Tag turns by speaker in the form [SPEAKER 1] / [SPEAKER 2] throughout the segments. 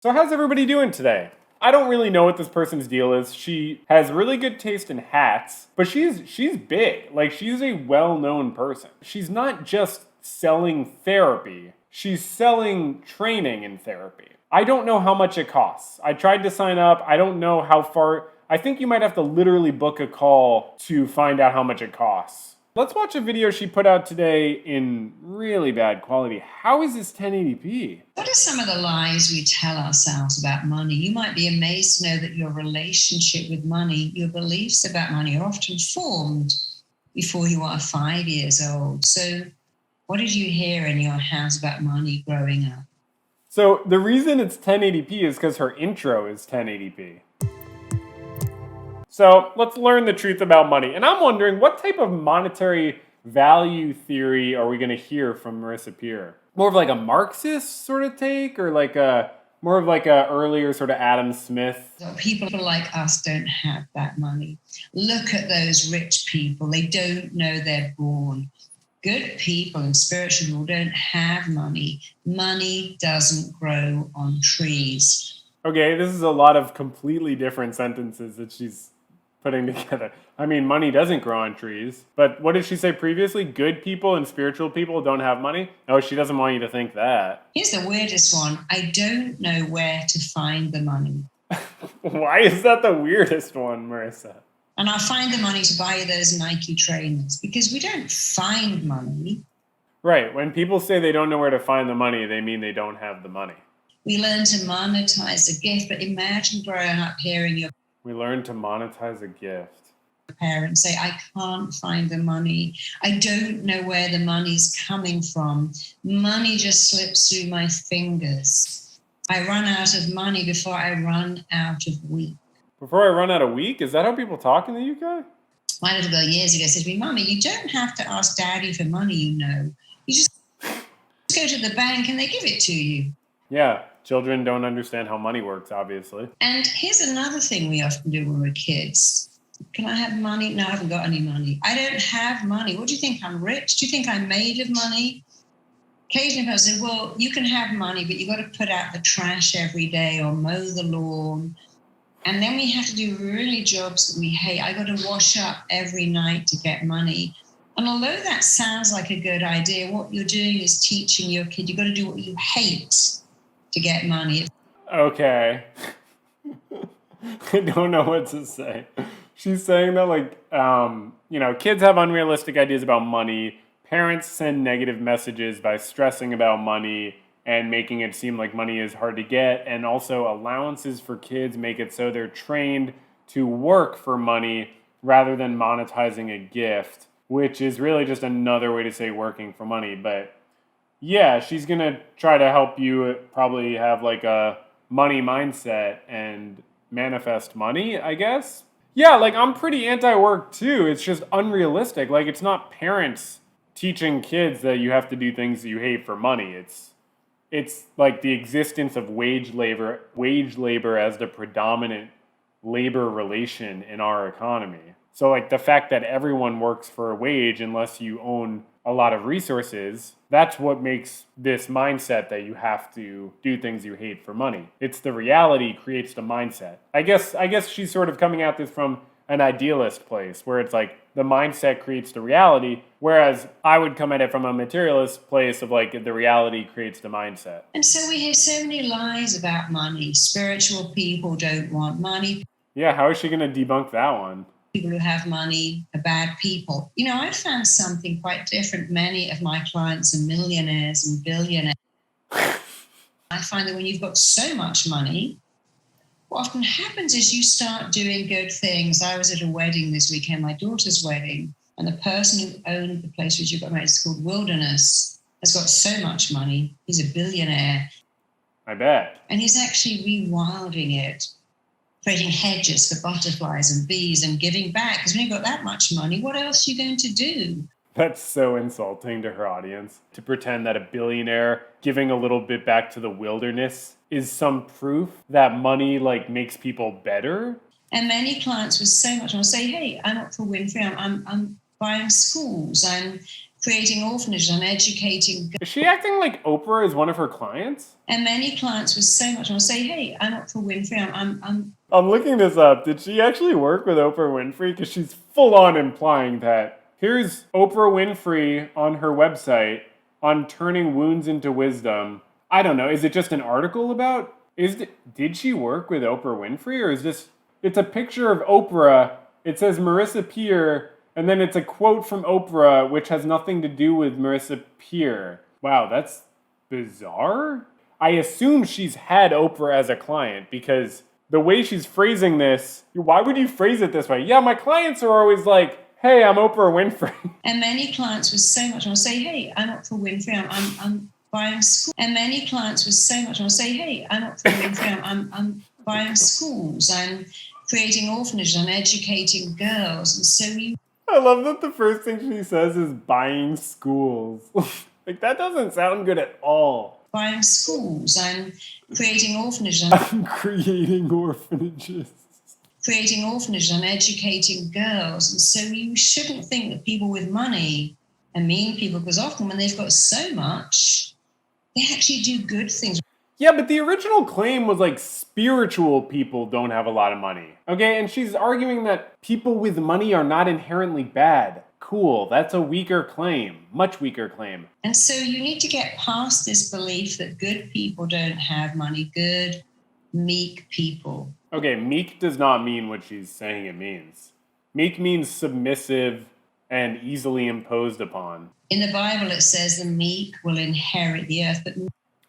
[SPEAKER 1] So how's everybody doing today? I don't really know what this person's deal is. She has really good taste in hats, but she's big. Like she's a well-known person. She's not just selling therapy. She's selling training in therapy. I don't know how much it costs. I tried to sign up. I don't know how far. I think you might have to literally book a call to find out how much it costs. Let's watch a video she put out today in really bad quality. How is this 1080p?
[SPEAKER 2] What are some of the lies we tell ourselves about money? You might be amazed to know that your relationship with money, your beliefs about money are often formed before you are 5 years old. So what did you hear in your house about money growing up?
[SPEAKER 1] So the reason it's 1080p is because her intro is 1080p. So let's learn the truth about money. And I'm wondering, what type of monetary value theory are we going to hear from Marissa Peer? More of like a Marxist sort of take, or like a more of like a earlier sort of Adam Smith?
[SPEAKER 2] So people like us don't have that money. Look at those rich people. They don't know they're born. Good people and spiritual people don't have money. Money doesn't grow on trees.
[SPEAKER 1] Okay, this is a lot of completely different sentences that she's putting together. I mean, money doesn't grow on trees. But what did she say previously? Good people and spiritual people don't have money? Oh, she doesn't want you to think that.
[SPEAKER 2] Here's the weirdest one. I don't know where to find the money.
[SPEAKER 1] Why is that the weirdest one, Marissa?
[SPEAKER 2] And I'll find the money to buy those Nike trainers, because we don't find money.
[SPEAKER 1] Right. When people say they don't know where to find the money, they mean they don't have the money.
[SPEAKER 2] We learn to monetize a gift, but imagine growing up hearing your
[SPEAKER 1] We learn to monetize a gift.
[SPEAKER 2] parents say, I can't find the money. I don't know where the money's coming from. Money just slips through my fingers. I run out of money before I run out of week.
[SPEAKER 1] Before I run out of week? Is that how people talk in the UK?
[SPEAKER 2] My little girl years ago said to me, Mummy, you don't have to ask Daddy for money, you know. You just go to the bank and they give it to you.
[SPEAKER 1] Yeah, children don't understand how money works, obviously.
[SPEAKER 2] And here's another thing we often do when we're kids. Can I have money? No, I haven't got any money. I don't have money. What do you think? I'm rich? Do you think I'm made of money? Occasionally people say, well, you can have money, but you've got to put out the trash every day or mow the lawn. And then we have to do really jobs that we hate. I got to wash up every night to get money. And although that sounds like a good idea, what you're doing is teaching your kid, you've got to do what you hate to get money.
[SPEAKER 1] Okay. I don't know what to say. She's saying that, like, kids have unrealistic ideas about money. Parents send negative messages by stressing about money and making it seem like money is hard to get. And also allowances for kids make it so they're trained to work for money rather than monetizing a gift, which is really just another way to say working for money. But yeah, she's going to try to help you probably have like a money mindset and manifest money, I guess. Yeah, like I'm pretty anti-work too. It's just unrealistic. Like it's not parents teaching kids that you have to do things that you hate for money. It's like the existence of wage labor as the predominant labor relation in our economy. So like the fact that everyone works for a wage unless you own a lot of resources, that's what makes this mindset that you have to do things you hate for money. It's the reality creates the mindset. I guess she's sort of coming at this from an idealist place where it's like the mindset creates the reality, whereas I would come at it from a materialist place of like the reality creates the mindset.
[SPEAKER 2] And so we hear so many lies about money. Spiritual people don't want money.
[SPEAKER 1] Yeah, how is she going to debunk that one?
[SPEAKER 2] People who have money are bad people. You know, I found something quite different. Many of my clients are millionaires and billionaires. I find that when you've got so much money, what often happens is you start doing good things. I was at a wedding this weekend, my daughter's wedding, and the person who owned the place which you got married is called Wilderness, has got so much money. He's a billionaire.
[SPEAKER 1] I bet.
[SPEAKER 2] And he's actually rewilding it, creating hedges for butterflies and bees and giving back. Because when you've got that much money, what else are you going to do?
[SPEAKER 1] That's so insulting to her audience, to pretend that a billionaire giving a little bit back to the wilderness is some proof that money like makes people better.
[SPEAKER 2] And many clients with so much money say, hey, I'm Oprah Winfrey, I'm buying schools, I'm creating orphanages and educating.
[SPEAKER 1] Is she acting like Oprah is one of her clients?
[SPEAKER 2] And many clients with so much, I'll say, hey, I'm Oprah Winfrey.
[SPEAKER 1] I'm looking this up. Did she actually work with Oprah Winfrey? Because she's full on implying that. Here's Oprah Winfrey on her website on turning wounds into wisdom. I don't know. Is it just an article about? Did she work with Oprah Winfrey, or is this? It's a picture of Oprah. It says Marissa Peer, and then it's a quote from Oprah, which has nothing to do with Marissa Peer. Wow, that's bizarre. I assume she's had Oprah as a client because the way she's phrasing this, why would you phrase it this way? Yeah, my clients are always like, hey, I'm Oprah Winfrey.
[SPEAKER 2] And many clients with so much, I'll say, hey, I'm Oprah Winfrey. I'm buying school. And many clients with so much, I'll say, hey, I'm Oprah Winfrey. I'm buying schools. I'm creating orphanages. I'm educating girls. And so
[SPEAKER 1] I love that the first thing she says is buying schools. Like, that doesn't sound good at all.
[SPEAKER 2] Buying schools. I'm creating orphanages.
[SPEAKER 1] I'm creating orphanages.
[SPEAKER 2] Creating orphanages and educating girls. And so you shouldn't think that people with money are mean people, because often when they've got so much, they actually do good things.
[SPEAKER 1] Yeah, but the original claim was like spiritual people don't have a lot of money. Okay, and she's arguing that people with money are not inherently bad. Cool, that's a weaker claim, much weaker claim.
[SPEAKER 2] And so you need to get past this belief that good people don't have money, good, meek people.
[SPEAKER 1] Okay, meek does not mean what she's saying it means. Meek means submissive and easily imposed upon.
[SPEAKER 2] In the Bible, it says the meek will inherit the earth. But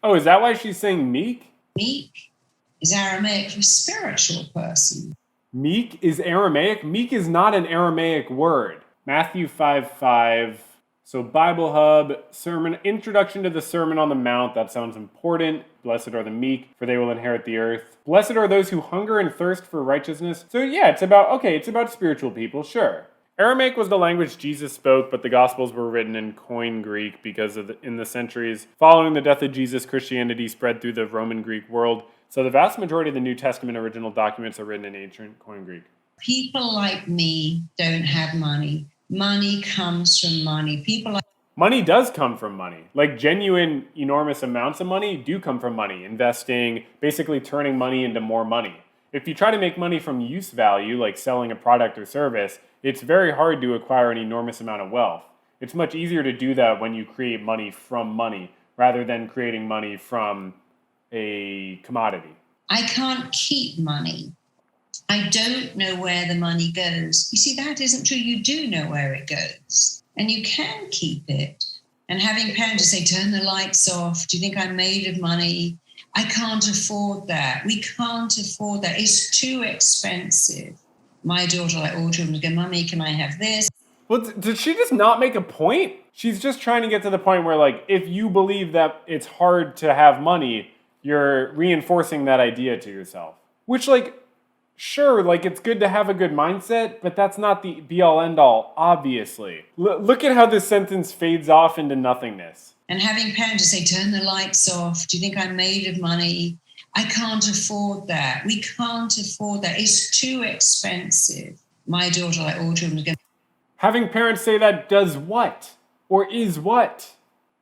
[SPEAKER 1] oh, is that why she's saying meek?
[SPEAKER 2] Meek is Aramaic for spiritual person.
[SPEAKER 1] Meek is Aramaic? Meek is not an Aramaic word. Matthew 5:5. So Bible Hub, sermon, introduction to the Sermon on the Mount. That sounds important. Blessed are the meek, for they will inherit the earth. Blessed are those who hunger and thirst for righteousness. So yeah, it's about spiritual people, sure. Aramaic was the language Jesus spoke, but the Gospels were written in Koine Greek because in the centuries following the death of Jesus, Christianity spread through the Roman Greek world. So the vast majority of the New Testament original documents are written in ancient Koine Greek.
[SPEAKER 2] People like me don't have money. Money comes from money.
[SPEAKER 1] Money does come from money. Like genuine, enormous amounts of money do come from money. Investing, basically turning money into more money. If you try to make money from use value, like selling a product or service, it's very hard to acquire an enormous amount of wealth. It's much easier to do that when you create money from money rather than creating money from a commodity.
[SPEAKER 2] I can't keep money. I don't know where the money goes. You see, that isn't true. You do know where it goes, and you can keep it. And having parents say, turn the lights off. Do you think I'm made of money? I can't afford that. We can't afford that. It's too expensive. My daughter, like all children, go, Mummy, can I have this?
[SPEAKER 1] Well, did she just not make a point? She's just trying to get to the point where, like, if you believe that it's hard to have money, you're reinforcing that idea to yourself. Which, like, sure, like, it's good to have a good mindset, but that's not the be-all, end-all, obviously. Look at how this sentence fades off into nothingness.
[SPEAKER 2] And having parents say, turn the lights off. Do you think I'm made of money? I can't afford that. We can't afford that. It's too expensive. My daughter, like all children, go,
[SPEAKER 1] having parents say that does what? Or is what?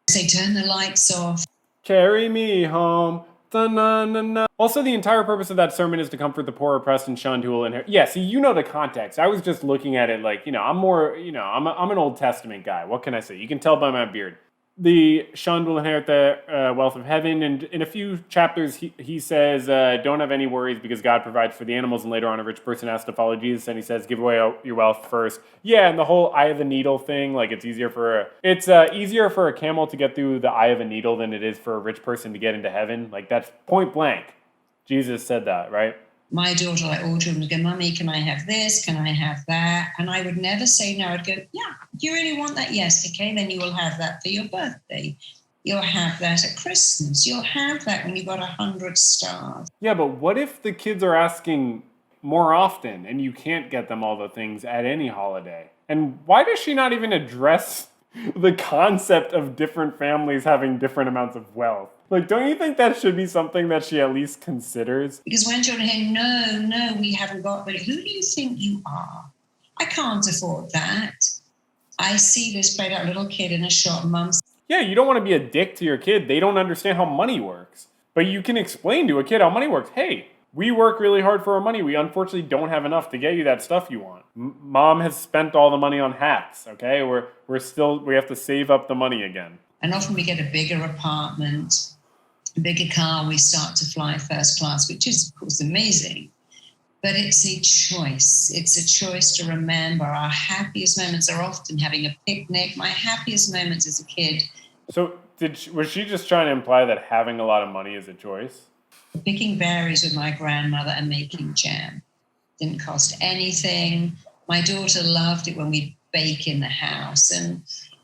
[SPEAKER 2] Say, turn the lights off.
[SPEAKER 1] Carry me home. Da-na-na-na. Also, the entire purpose of that sermon is to comfort the poor, oppressed, and shunned who will inherit. Yeah, see, you know the context. I was just looking at it like, I'm an Old Testament guy. What can I say? You can tell by my beard. The shunned will inherit the wealth of heaven. And in a few chapters, he says, don't have any worries because God provides for the animals. And later on, a rich person has to follow Jesus. And he says, give away your wealth first. Yeah, and the whole eye of the needle thing, like it's easier for a camel to get through the eye of a needle than it is for a rich person to get into heaven. Like that's point blank. Jesus said that, right?
[SPEAKER 2] My daughter, like all children, would go, Mummy, can I have this? Can I have that? And I would never say no. I'd go, yeah, do you really want that? Yes, okay, then you will have that for your birthday. You'll have that at Christmas. You'll have that when you've got 100 stars.
[SPEAKER 1] Yeah, but what if the kids are asking more often and you can't get them all the things at any holiday? And why does she not even address the concept of different families having different amounts of wealth? Like, don't you think that should be something that she at least considers?
[SPEAKER 2] Because when children hear, no, we haven't got, but who do you think you are? I can't afford that. I see this played out. Little kid in a shop, mum's.
[SPEAKER 1] Yeah, you don't want to be a dick to your kid. They don't understand how money works. But you can explain to a kid how money works. Hey, we work really hard for our money. We unfortunately don't have enough to get you that stuff you want. Mom has spent all the money on hats, okay? We have to save up the money again.
[SPEAKER 2] And often we get a bigger apartment, a bigger car, we start to fly first class, which is, of course, amazing. But it's a choice. It's a choice to remember our happiest moments are often having a picnic. My happiest moments as a kid.
[SPEAKER 1] So was she just trying to imply that having a lot of money is a choice?
[SPEAKER 2] Picking berries with my grandmother and making jam. Didn't cost anything. My daughter loved it when we bake in the house. And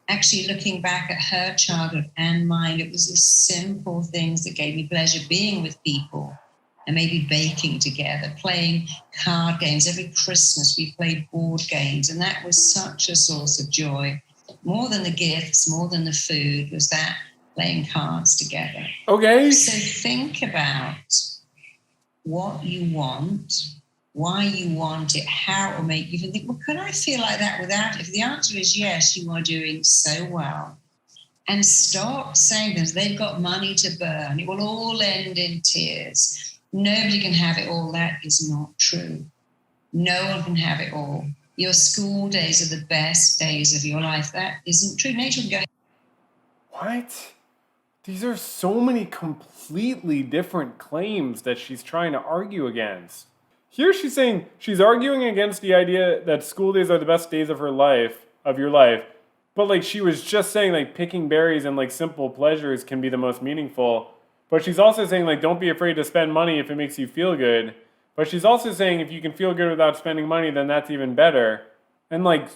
[SPEAKER 2] actually looking back at her childhood and mine, it was the simple things that gave me pleasure, being with people and maybe baking together, playing card games. Every Christmas we played board games, and that was such a source of joy. More than the gifts, more than the food, was that playing cards together.
[SPEAKER 1] Okay.
[SPEAKER 2] So think about what you want, why you want it, how it will make you think, well, could I feel like that without it? If the answer is yes, you are doing so well. And stop saying this, they've got money to burn, it will all end in tears. Nobody can have it all. That is not true. No one can have it all. Your school days are the best days of your life. That isn't true. Nature can go.
[SPEAKER 1] What? These are so many completely different claims that she's trying to argue against. Here she's saying she's arguing against the idea that school days are the best days of your life, but like she was just saying like picking berries and like simple pleasures can be the most meaningful. But she's also saying like don't be afraid to spend money if it makes you feel good. But she's also saying if you can feel good without spending money, then that's even better. And like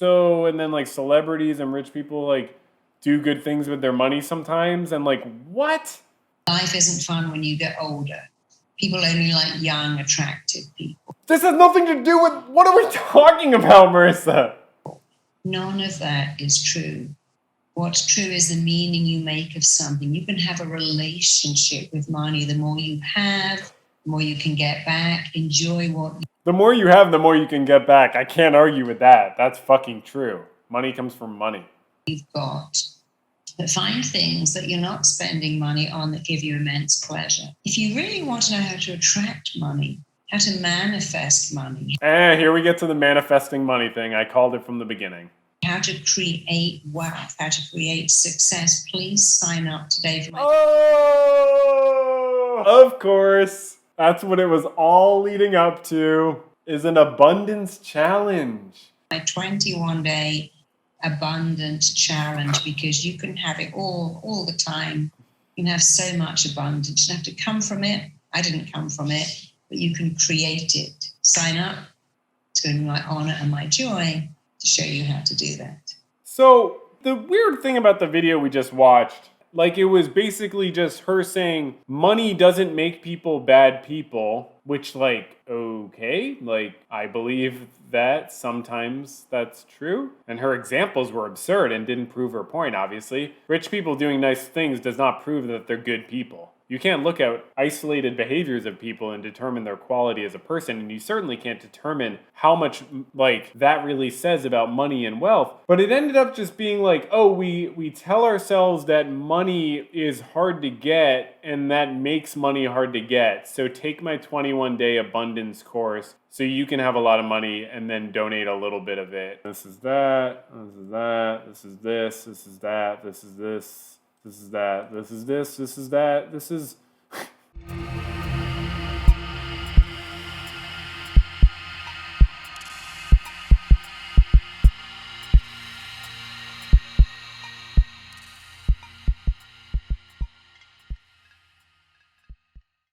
[SPEAKER 1] and then like celebrities and rich people like do good things with their money sometimes, and like what?
[SPEAKER 2] Life isn't fun when you get older. People only like young, attractive people.
[SPEAKER 1] This has nothing to do with what are we talking about, Marissa?
[SPEAKER 2] None of that is true. What's true is the meaning you make of something. You can have a relationship with money. The more you have, the more you can get back. Enjoy what you...
[SPEAKER 1] The more you have, the more you can get back. I can't argue with that. That's fucking true. Money comes from money.
[SPEAKER 2] You've got. But find things that you're not spending money on that give you immense pleasure. If you really want to know how to attract money, how to manifest money.
[SPEAKER 1] Here we get to the manifesting money thing. I called it from the beginning.
[SPEAKER 2] How to create wealth, how to create success, please sign up today for my...
[SPEAKER 1] Oh, of course. That's what it was all leading up to, is an abundance challenge.
[SPEAKER 2] My 21-day abundance challenge, because you can have it all the time. You can have so much abundance. You don't have to come from it. I didn't come from it, but you can create it. Sign up. It's going to be my honor and my joy to show you how to do that.
[SPEAKER 1] So the weird thing about the video we just watched, like it was basically just her saying money doesn't make people bad people, which like, okay, like I believe that sometimes that's true. And her examples were absurd and didn't prove her point, obviously. Rich people doing nice things does not prove that they're good people. You can't look at isolated behaviors of people and determine their quality as a person, and you certainly can't determine how much like that really says about money and wealth. But it ended up just being like, oh, we tell ourselves that money is hard to get and that makes money hard to get. So take my 21-day abundance course so you can have a lot of money and then donate a little bit of it. This is that, this is that, this is this, this is that, this is this. This is that, this is this, this is that, this is